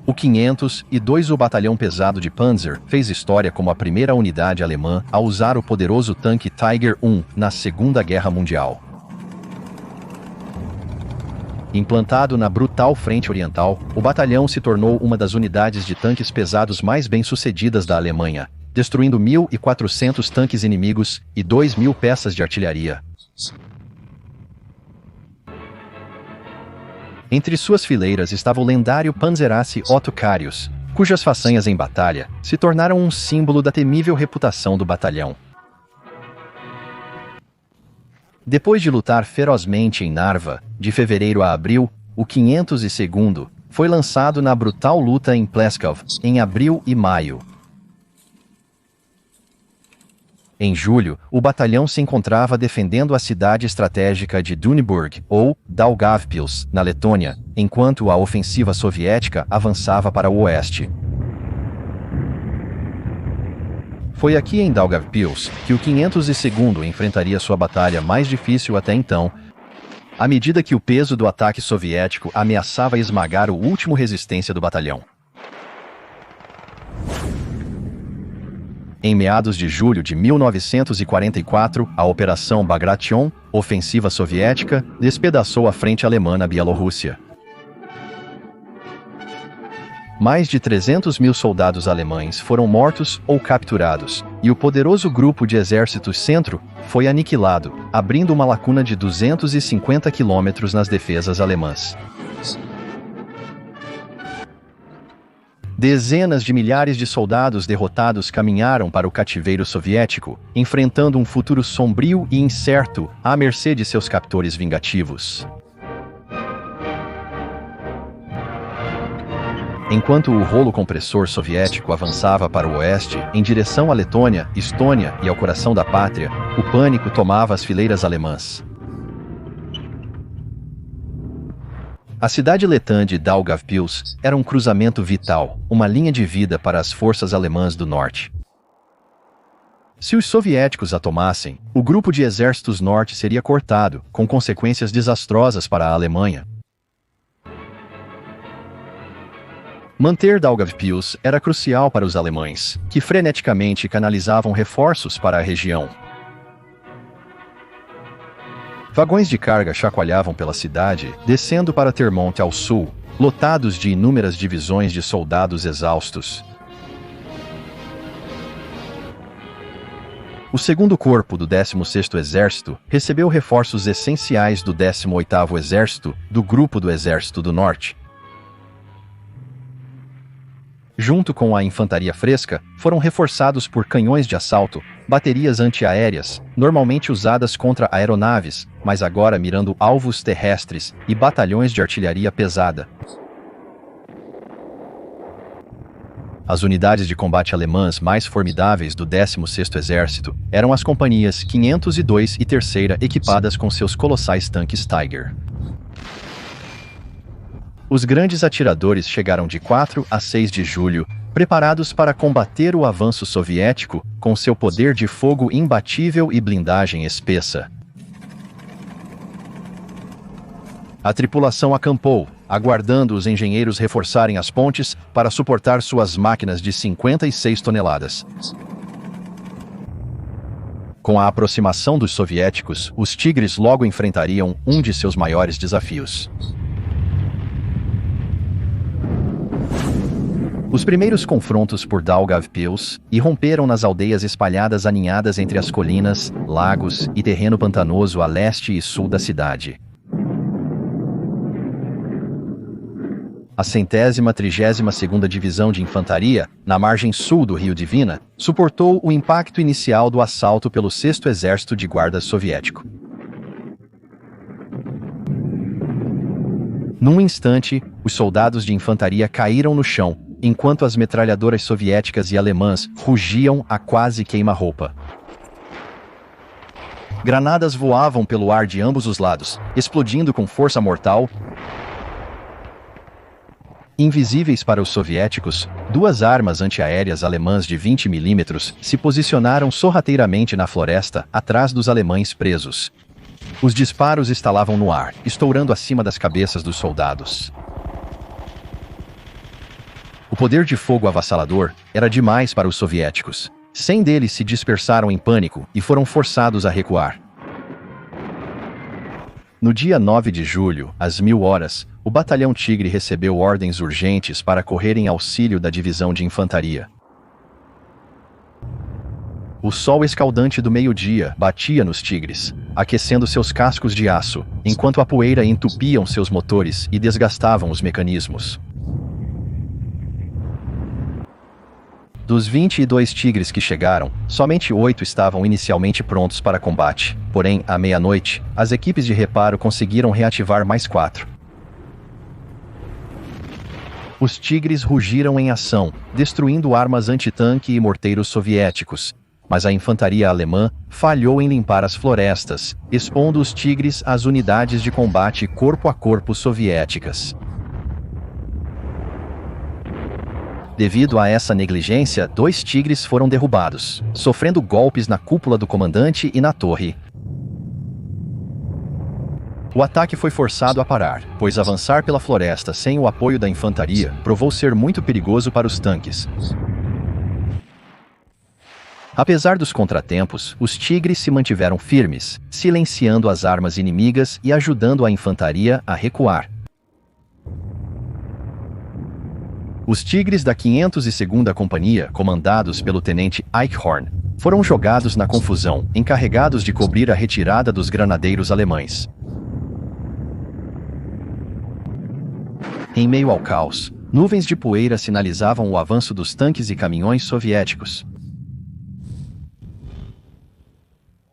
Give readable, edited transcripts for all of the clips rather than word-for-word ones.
O 502 o Batalhão Pesado de Panzer fez história como a primeira unidade alemã a usar o poderoso tanque Tiger I na Segunda Guerra Mundial. Implantado na brutal Frente Oriental, o batalhão se tornou uma das unidades de tanques pesados mais bem-sucedidas da Alemanha, destruindo 1.400 tanques inimigos e 2.000 peças de artilharia. Entre suas fileiras estava o lendário Panzerace Otto Carius, cujas façanhas em batalha se tornaram um símbolo da temível reputação do batalhão. Depois de lutar ferozmente em Narva, de fevereiro a abril, o 502º foi lançado na brutal luta em Pskov, em abril e maio. Em julho, o batalhão se encontrava defendendo a cidade estratégica de Duneburg, ou Daugavpils, na Letônia, enquanto a ofensiva soviética avançava para o oeste. Foi aqui em Daugavpils que o 502º enfrentaria sua batalha mais difícil até então, à medida que o peso do ataque soviético ameaçava esmagar o último resistência do batalhão. Em meados de julho de 1944, a Operação Bagration, ofensiva soviética, despedaçou a frente alemã na Bielorrússia. Mais de 300.000 soldados alemães foram mortos ou capturados, e o poderoso grupo de exércitos Centro foi aniquilado, abrindo uma lacuna de 250 quilômetros nas defesas alemãs. Dezenas de milhares de soldados derrotados caminharam para o cativeiro soviético, enfrentando um futuro sombrio e incerto à mercê de seus captores vingativos. Enquanto o rolo compressor soviético avançava para o oeste, em direção à Letônia, Estônia e ao coração da pátria, o pânico tomava as fileiras alemãs. A cidade letã de Daugavpils era um cruzamento vital, uma linha de vida para as forças alemãs do norte. Se os soviéticos a tomassem, o grupo de exércitos norte seria cortado, com consequências desastrosas para a Alemanha. Manter Daugavpils era crucial para os alemães, que freneticamente canalizavam reforços para a região. Vagões de carga chacoalhavam pela cidade, descendo para Termonte ao sul, lotados de inúmeras divisões de soldados exaustos. O segundo corpo do 16º Exército recebeu reforços essenciais do 18º Exército, do Grupo do Exército do Norte. Junto com a infantaria fresca, foram reforçados por canhões de assalto, baterias antiaéreas, normalmente usadas contra aeronaves, mas agora mirando alvos terrestres, e batalhões de artilharia pesada. As unidades de combate alemãs mais formidáveis do 16º Exército eram as companhias 502 e 3ª equipadas com seus colossais tanques Tiger. Os grandes atiradores chegaram de 4 a 6 de julho, preparados para combater o avanço soviético com seu poder de fogo imbatível e blindagem espessa. A tripulação acampou, aguardando os engenheiros reforçarem as pontes para suportar suas máquinas de 56 toneladas. Com a aproximação dos soviéticos, os Tigres logo enfrentariam um de seus maiores desafios. Os primeiros confrontos por Daugavpils irromperam nas aldeias espalhadas aninhadas entre as colinas, lagos e terreno pantanoso a leste e sul da cidade. A 132ª Divisão de Infantaria, na margem sul do Rio Divina, suportou o impacto inicial do assalto pelo 6º Exército de Guarda soviético. Num instante, os soldados de infantaria caíram no chão, enquanto as metralhadoras soviéticas e alemãs rugiam a quase queima-roupa. Granadas voavam pelo ar de ambos os lados, explodindo com força mortal. Invisíveis para os soviéticos, duas armas antiaéreas alemãs de 20 mm se posicionaram sorrateiramente na floresta, atrás dos alemães presos. Os disparos estalavam no ar, estourando acima das cabeças dos soldados. O poder de fogo avassalador era demais para os soviéticos. 100 deles se dispersaram em pânico e foram forçados a recuar. No dia 9 de julho, às 1000 horas, o Batalhão Tigre recebeu ordens urgentes para correr em auxílio da divisão de infantaria. O sol escaldante do meio-dia batia nos tigres, aquecendo seus cascos de aço, enquanto a poeira entupia seus motores e desgastavam os mecanismos. Dos 22 tigres que chegaram, somente 8 estavam inicialmente prontos para combate. Porém, à meia-noite, as equipes de reparo conseguiram reativar mais 4. Os tigres rugiram em ação, destruindo armas antitanque e morteiros soviéticos. Mas a infantaria alemã falhou em limpar as florestas, expondo os tigres às unidades de combate corpo a corpo soviéticas. Devido a essa negligência, 2 tigres foram derrubados, sofrendo golpes na cúpula do comandante e na torre. O ataque foi forçado a parar, pois avançar pela floresta sem o apoio da infantaria provou ser muito perigoso para os tanques. Apesar dos contratempos, os tigres se mantiveram firmes, silenciando as armas inimigas e ajudando a infantaria a recuar. Os tigres da 502ª Companhia, comandados pelo tenente Eichhorn, foram jogados na confusão, encarregados de cobrir a retirada dos granadeiros alemães. Em meio ao caos, nuvens de poeira sinalizavam o avanço dos tanques e caminhões soviéticos.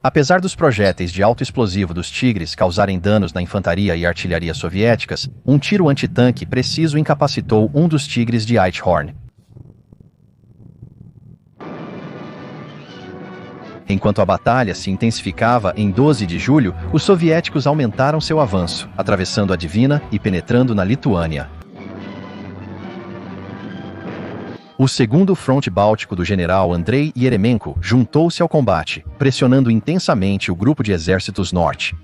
Apesar dos projéteis de alto explosivo dos tigres causarem danos na infantaria e artilharia soviéticas, um tiro antitanque preciso incapacitou um dos tigres de Eichhorn. Enquanto a batalha se intensificava em 12 de julho, os soviéticos aumentaram seu avanço, atravessando a Dvina e penetrando na Lituânia. O segundo fronte báltico do general Andrei Yeremenko juntou-se ao combate, pressionando intensamente o grupo de exércitos norte.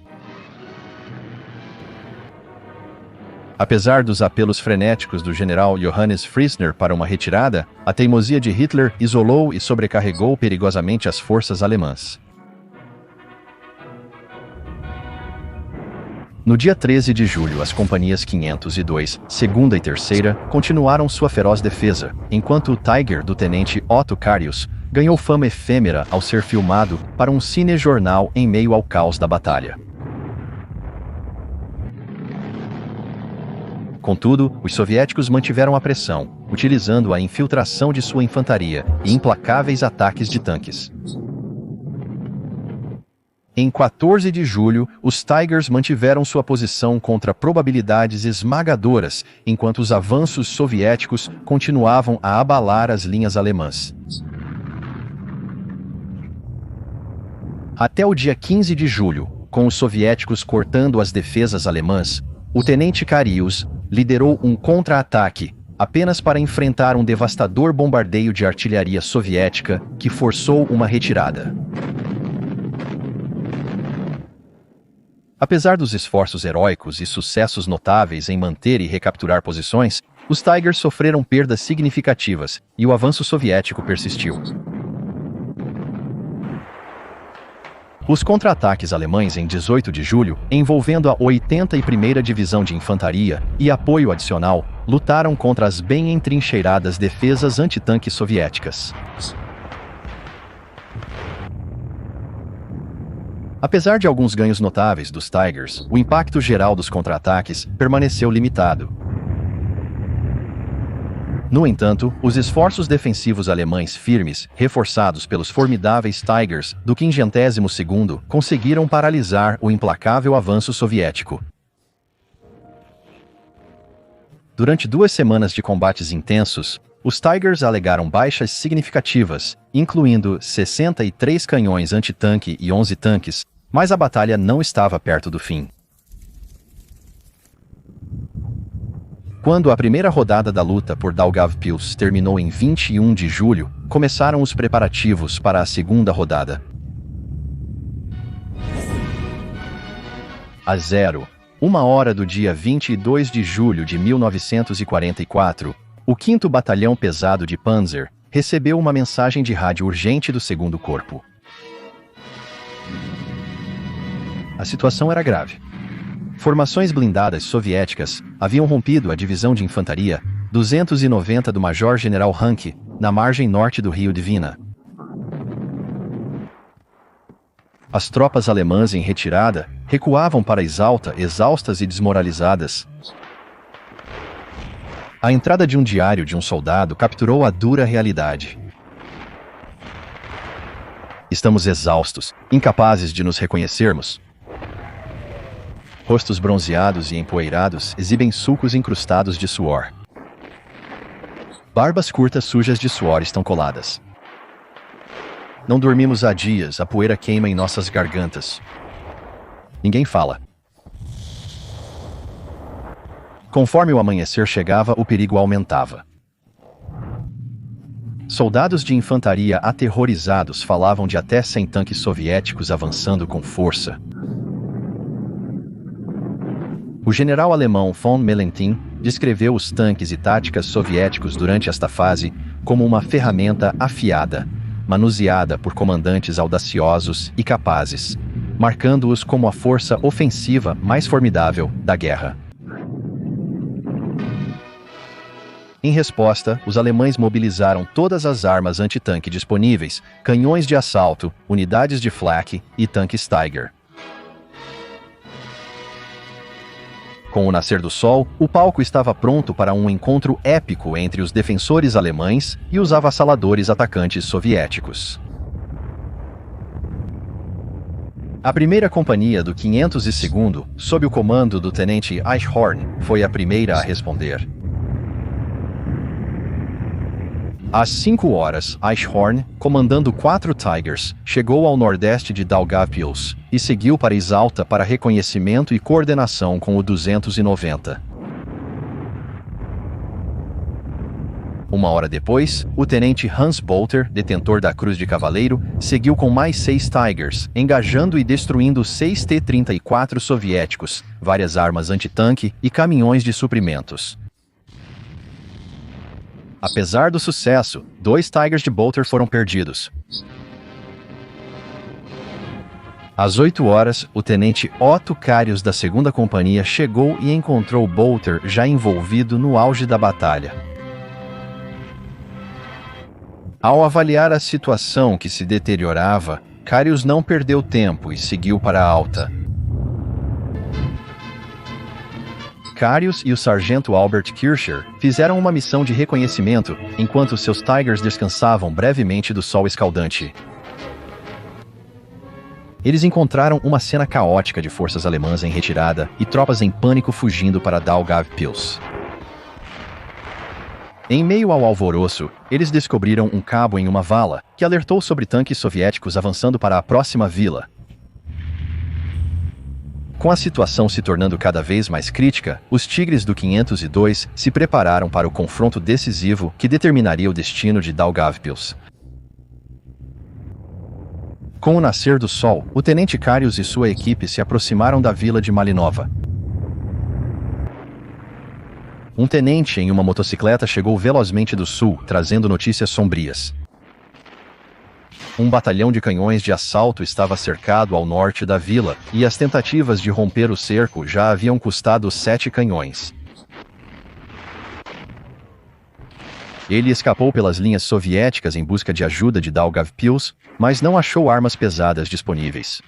Apesar dos apelos frenéticos do general Johannes Friesner para uma retirada, a teimosia de Hitler isolou e sobrecarregou perigosamente as forças alemãs. No dia 13 de julho, as companhias 502, segunda e terceira, continuaram sua feroz defesa, enquanto o Tiger do tenente Otto Karius ganhou fama efêmera ao ser filmado para um cinejornal em meio ao caos da batalha. Contudo, os soviéticos mantiveram a pressão, utilizando a infiltração de sua infantaria e implacáveis ataques de tanques. Em 14 de julho, os Tigers mantiveram sua posição contra probabilidades esmagadoras, enquanto os avanços soviéticos continuavam a abalar as linhas alemãs. Até o dia 15 de julho, com os soviéticos cortando as defesas alemãs, o tenente Karius liderou um contra-ataque, apenas para enfrentar um devastador bombardeio de artilharia soviética que forçou uma retirada. Apesar dos esforços heróicos e sucessos notáveis em manter e recapturar posições, os Tigers sofreram perdas significativas e o avanço soviético persistiu. Os contra-ataques alemães em 18 de julho, envolvendo a 81ª Divisão de Infantaria e apoio adicional, lutaram contra as bem entrincheiradas defesas antitanque soviéticas. Apesar de alguns ganhos notáveis dos Tigers, o impacto geral dos contra-ataques permaneceu limitado. No entanto, os esforços defensivos alemães firmes, reforçados pelos formidáveis Tigers do 52º, conseguiram paralisar o implacável avanço soviético. Durante 2 semanas de combates intensos, os Tigers alegaram baixas significativas, incluindo 63 canhões antitanque e 11 tanques, mas a batalha não estava perto do fim. Quando a primeira rodada da luta por Daugavpils terminou em 21 de julho, começaram os preparativos para a segunda rodada. Às 01h do dia 22 de julho de 1944, O 5º Batalhão Pesado de Panzer recebeu uma mensagem de rádio urgente do 2º Corpo. A situação era grave. Formações blindadas soviéticas haviam rompido a divisão de infantaria 290 do Major-General Ranke, na margem norte do rio Dvina. As tropas alemãs em retirada recuavam para Isalta, exaustas e desmoralizadas. A entrada de um diário de um soldado capturou a dura realidade. Estamos exaustos, incapazes de nos reconhecermos. Rostos bronzeados e empoeirados exibem sulcos incrustados de suor. Barbas curtas sujas de suor estão coladas. Não dormimos há dias, a poeira queima em nossas gargantas. Ninguém fala. Conforme o amanhecer chegava, o perigo aumentava. Soldados de infantaria aterrorizados falavam de até 100 tanques soviéticos avançando com força. O general alemão von Mellenthin descreveu os tanques e táticas soviéticos durante esta fase como uma ferramenta afiada, manuseada por comandantes audaciosos e capazes, marcando-os como a força ofensiva mais formidável da guerra. Em resposta, os alemães mobilizaram todas as armas antitanque disponíveis, canhões de assalto, unidades de flak e tanques Tiger. Com o nascer do sol, o palco estava pronto para um encontro épico entre os defensores alemães e os avassaladores atacantes soviéticos. A primeira companhia do 502º, sob o comando do tenente Eichhorn, foi a primeira a responder. Às 5 horas, Eichhorn, comandando 4 Tigers, chegou ao nordeste de Daugavpils e seguiu para Isalta para reconhecimento e coordenação com o 290. Uma hora depois, o tenente Hans Bolter, detentor da Cruz de Cavaleiro, seguiu com mais 6 Tigers, engajando e destruindo 6 T-34 soviéticos, várias armas antitanque e caminhões de suprimentos. Apesar do sucesso, 2 Tigers de Bolter foram perdidos. Às 8 horas, o tenente Otto Carius da 2ª Companhia chegou e encontrou Bolter já envolvido no auge da batalha. Ao avaliar a situação que se deteriorava, Carius não perdeu tempo e seguiu para Alta. Carius e o sargento Albert Kircher fizeram uma missão de reconhecimento, enquanto seus Tigers descansavam brevemente do sol escaldante. Eles encontraram uma cena caótica de forças alemãs em retirada e tropas em pânico fugindo para Daugavpils. Em meio ao alvoroço, eles descobriram um cabo em uma vala, que alertou sobre tanques soviéticos avançando para a próxima vila. Com a situação se tornando cada vez mais crítica, os Tigres do 502 se prepararam para o confronto decisivo que determinaria o destino de Daugavpils. Com o nascer do sol, o tenente Carius e sua equipe se aproximaram da vila de Malinova. Um tenente em uma motocicleta chegou velozmente do sul, trazendo notícias sombrias. Um batalhão de canhões de assalto estava cercado ao norte da vila, e as tentativas de romper o cerco já haviam custado 7 canhões. Ele escapou pelas linhas soviéticas em busca de ajuda de Daugavpils, mas não achou armas pesadas disponíveis.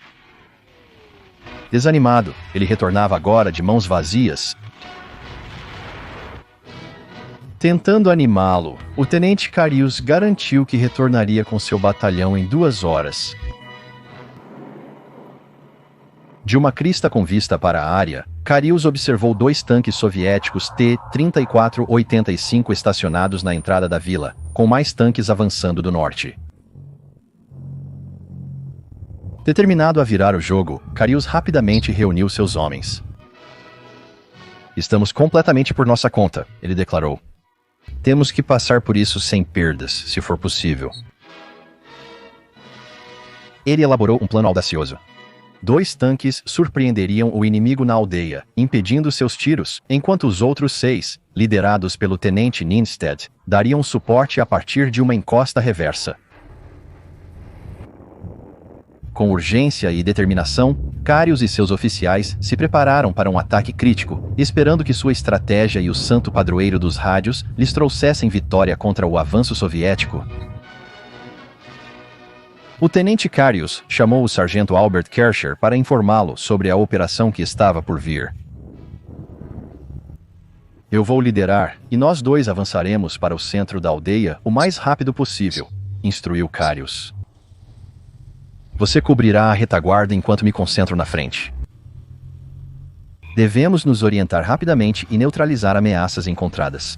Desanimado, ele retornava agora de mãos vazias. Tentando animá-lo, o tenente Carius garantiu que retornaria com seu batalhão em 2 horas. De uma crista com vista para a área, Carius observou 2 tanques soviéticos T-34-85 estacionados na entrada da vila, com mais tanques avançando do norte. Determinado a virar o jogo, Carius rapidamente reuniu seus homens. "Estamos completamente por nossa conta", ele declarou. "Temos que passar por isso sem perdas, se for possível." Ele elaborou um plano audacioso. 2 tanques surpreenderiam o inimigo na aldeia, impedindo seus tiros, enquanto os outros 6, liderados pelo tenente Ninstead, dariam suporte a partir de uma encosta reversa. Com urgência e determinação, Carius e seus oficiais se prepararam para um ataque crítico, esperando que sua estratégia e o santo padroeiro dos rádios lhes trouxessem vitória contra o avanço soviético. O tenente Carius chamou o sargento Albert Kersher para informá-lo sobre a operação que estava por vir. "Eu vou liderar, e nós 2 avançaremos para o centro da aldeia o mais rápido possível", instruiu Carius. "Você cobrirá a retaguarda enquanto me concentro na frente. Devemos nos orientar rapidamente e neutralizar ameaças encontradas.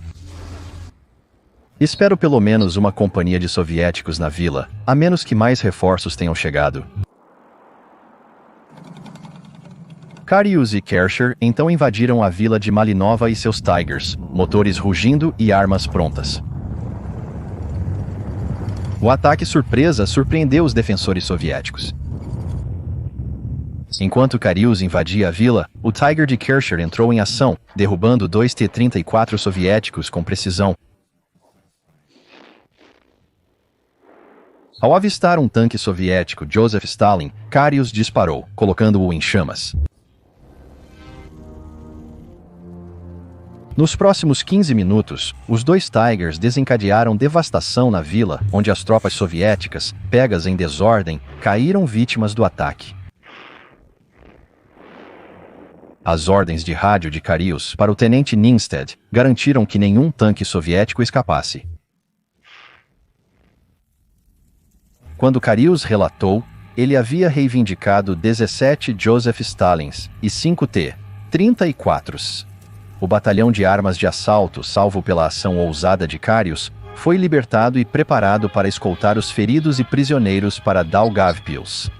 Espero pelo menos uma companhia de soviéticos na vila, a menos que mais reforços tenham chegado." Carius e Kersher então invadiram a vila de Malinova e seus Tigers, motores rugindo e armas prontas. O ataque surpresa surpreendeu os defensores soviéticos. Enquanto Carius invadia a vila, o Tiger de Kersher entrou em ação, derrubando 2 T-34 soviéticos com precisão. Ao avistar um tanque soviético Joseph Stalin, Carius disparou, colocando-o em chamas. Nos próximos 15 minutos, os 2 Tigers desencadearam devastação na vila, onde as tropas soviéticas, pegas em desordem, caíram vítimas do ataque. As ordens de rádio de Carius para o tenente Ninstead garantiram que nenhum tanque soviético escapasse. Quando Carius relatou, ele havia reivindicado 17 Joseph Stalins e 5 T-34s. O batalhão de armas de assalto, salvo pela ação ousada de Carius, foi libertado e preparado para escoltar os feridos e prisioneiros para Daugavpils.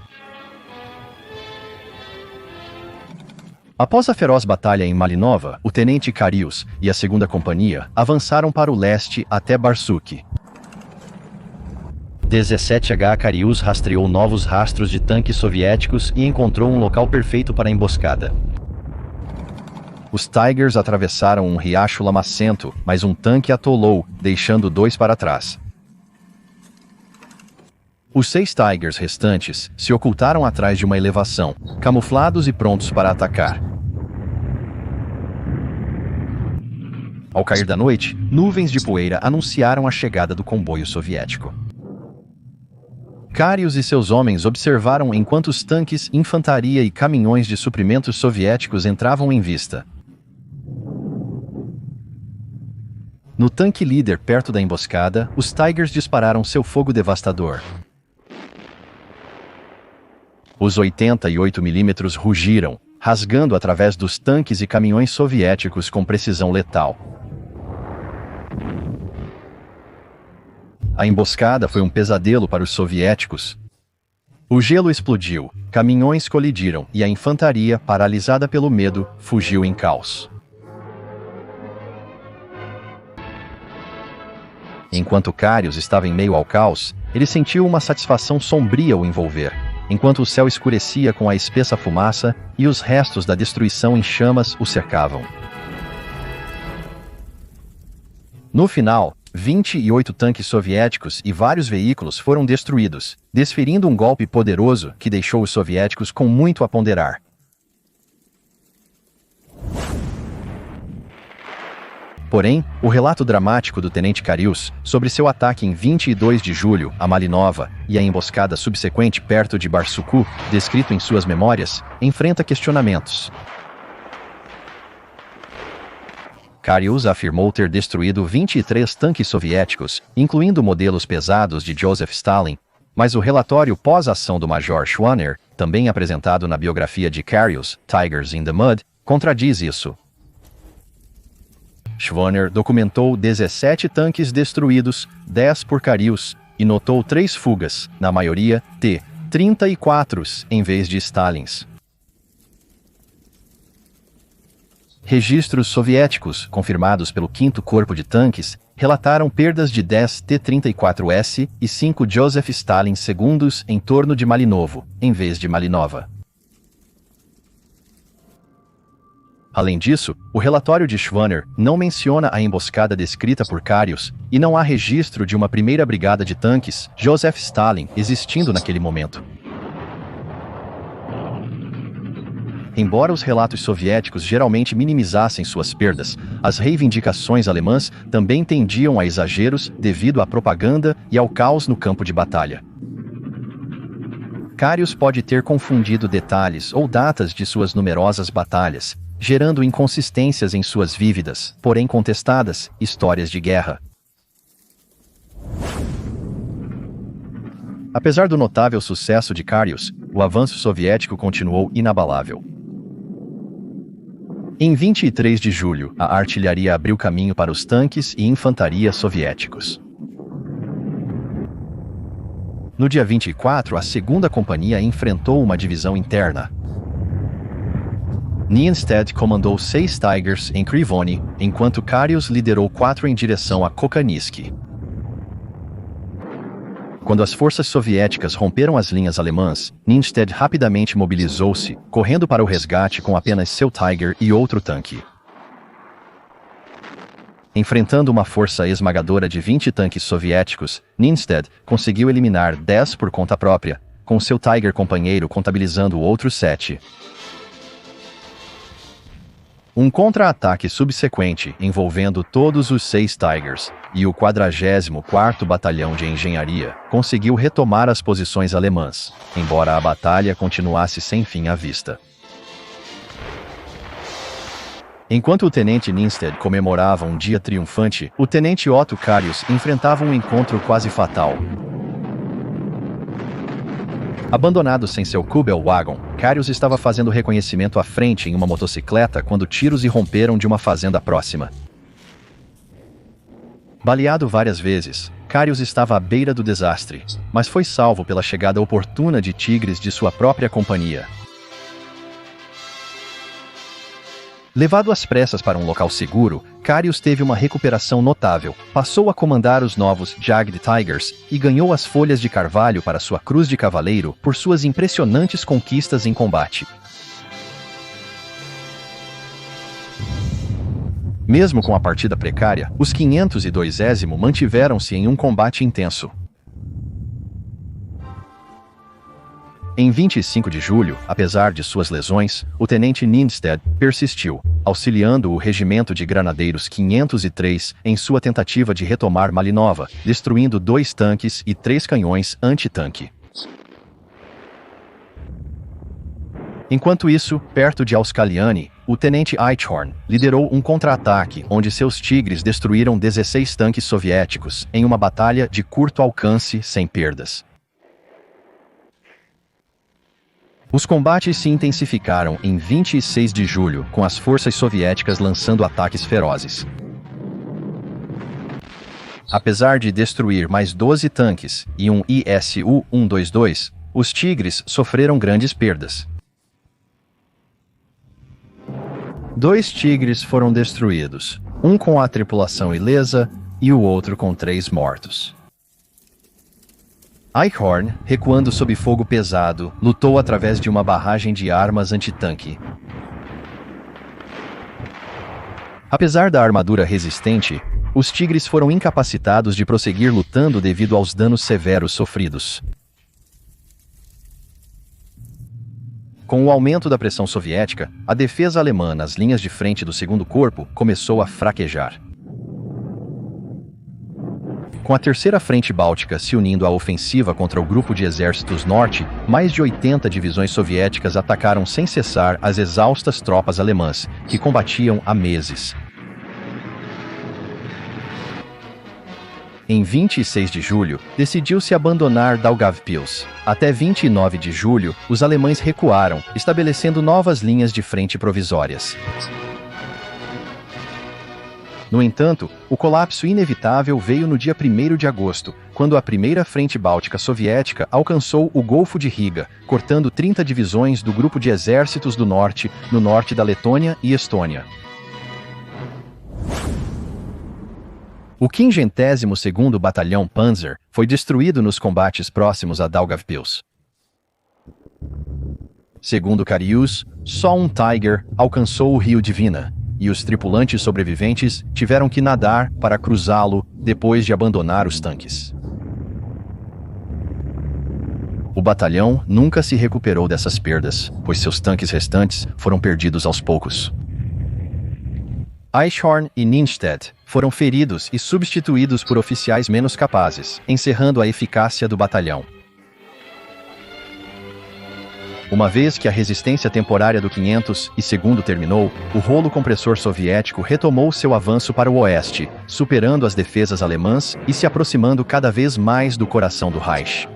Após a feroz batalha em Malinova, o tenente Carius e a 2ª Companhia avançaram para o leste até Barsuk. 17H Carius rastreou novos rastros de tanques soviéticos e encontrou um local perfeito para a emboscada. Os Tigers atravessaram um riacho lamacento, mas um tanque atolou, deixando 2 para trás. Os 6 Tigers restantes se ocultaram atrás de uma elevação, camuflados e prontos para atacar. Ao cair da noite, nuvens de poeira anunciaram a chegada do comboio soviético. Carius e seus homens observaram enquanto os tanques, infantaria e caminhões de suprimentos soviéticos entravam em vista. No tanque líder perto da emboscada, os Tigers dispararam seu fogo devastador. Os 88mm rugiram, rasgando através dos tanques e caminhões soviéticos com precisão letal. A emboscada foi um pesadelo para os soviéticos. O gelo explodiu, caminhões colidiram e a infantaria, paralisada pelo medo, fugiu em caos. Enquanto Carius estava em meio ao caos, ele sentiu uma satisfação sombria o envolver, enquanto o céu escurecia com a espessa fumaça e os restos da destruição em chamas o cercavam. No final, 28 tanques soviéticos e vários veículos foram destruídos, desferindo um golpe poderoso que deixou os soviéticos com muito a ponderar. Porém, o relato dramático do tenente Carius sobre seu ataque em 22 de julho a Malinova e a emboscada subsequente perto de Barsuku, descrito em suas memórias, enfrenta questionamentos. Carius afirmou ter destruído 23 tanques soviéticos, incluindo modelos pesados de Joseph Stalin, mas o relatório pós-ação do Major Schwanner, também apresentado na biografia de Carius, Tigers in the Mud, contradiz isso. Schwanner documentou 17 tanques destruídos, 10 por Carius, e notou 3 fugas, na maioria T-34s, em vez de Stalins. Registros soviéticos, confirmados pelo 5º Corpo de Tanques, relataram perdas de 10 T-34S e 5 Joseph Stalin II em torno de Malinovo, em vez de Malinova. Além disso, o relatório de Schwanner não menciona a emboscada descrita por Carius, e não há registro de uma primeira brigada de tanques, Joseph Stalin, existindo naquele momento. Embora os relatos soviéticos geralmente minimizassem suas perdas, as reivindicações alemãs também tendiam a exageros devido à propaganda e ao caos no campo de batalha. Carius pode ter confundido detalhes ou datas de suas numerosas batalhas, gerando inconsistências em suas vívidas, porém contestadas, histórias de guerra. Apesar do notável sucesso de Carius, o avanço soviético continuou inabalável. Em 23 de julho, a artilharia abriu caminho para os tanques e infantaria soviéticos. No dia 24, a segunda companhia enfrentou uma divisão interna. Nienstedt comandou 6 Tigers em Krivony, enquanto Carius liderou 4 em direção a Kokkaniski. Quando as forças soviéticas romperam as linhas alemãs, Nienstedt rapidamente mobilizou-se, correndo para o resgate com apenas seu Tiger e outro tanque. Enfrentando uma força esmagadora de 20 tanques soviéticos, Nienstedt conseguiu eliminar 10 por conta própria, com seu Tiger companheiro contabilizando outros 7. Um contra-ataque subsequente envolvendo todos os 6 Tigers e o 44º Batalhão de Engenharia conseguiu retomar as posições alemãs, embora a batalha continuasse sem fim à vista. Enquanto o tenente Nienstedt comemorava um dia triunfante, o tenente Otto Carius enfrentava um encontro quase fatal. Abandonado sem seu Kubelwagen, Carius estava fazendo reconhecimento à frente em uma motocicleta quando tiros irromperam de uma fazenda próxima. Baleado várias vezes, Carius estava à beira do desastre, mas foi salvo pela chegada oportuna de tigres de sua própria companhia. Levado às pressas para um local seguro, Carius teve uma recuperação notável, passou a comandar os novos Jagd Tigers e ganhou as folhas de carvalho para sua cruz de cavaleiro por suas impressionantes conquistas em combate. Mesmo com a partida precária, os 502º mantiveram-se em um combate intenso. Em 25 de julho, apesar de suas lesões, o tenente Nienstedt persistiu, auxiliando o regimento de granadeiros 503 em sua tentativa de retomar Malinova, destruindo 2 tanques e 3 canhões anti-tanque. Enquanto isso, perto de Auskaliani, o tenente Eichhorn liderou um contra-ataque onde seus tigres destruíram 16 tanques soviéticos em uma batalha de curto alcance sem perdas. Os combates se intensificaram em 26 de julho, com as forças soviéticas lançando ataques ferozes. Apesar de destruir mais 12 tanques e um ISU-122, os tigres sofreram grandes perdas. 2 tigres foram destruídos, um com a tripulação ilesa e o outro com 3 mortos. Eichhorn, recuando sob fogo pesado, lutou através de uma barragem de armas antitanque. Apesar da armadura resistente, os tigres foram incapacitados de prosseguir lutando devido aos danos severos sofridos. Com o aumento da pressão soviética, a defesa alemã nas linhas de frente do segundo corpo começou a fraquejar. Com a terceira frente báltica se unindo à ofensiva contra o grupo de exércitos norte, mais de 80 divisões soviéticas atacaram sem cessar as exaustas tropas alemãs, que combatiam há meses. Em 26 de julho, decidiu-se abandonar Daugavpils. Até 29 de julho, os alemães recuaram, estabelecendo novas linhas de frente provisórias. No entanto, o colapso inevitável veio no dia 1º de agosto, quando a primeira frente báltica soviética alcançou o Golfo de Riga, cortando 30 divisões do grupo de exércitos do norte, no norte da Letônia e Estônia. O 52º Batalhão Panzer foi destruído nos combates próximos a Daugavpils. Segundo Carius, só um Tiger alcançou o rio Divina, e os tripulantes sobreviventes tiveram que nadar para cruzá-lo depois de abandonar os tanques. O batalhão nunca se recuperou dessas perdas, pois seus tanques restantes foram perdidos aos poucos. Eichhorn e Ninstedt foram feridos e substituídos por oficiais menos capazes, encerrando a eficácia do batalhão. Uma vez que a resistência temporária do 502º terminou, o rolo compressor soviético retomou seu avanço para o oeste, superando as defesas alemãs e se aproximando cada vez mais do coração do Reich.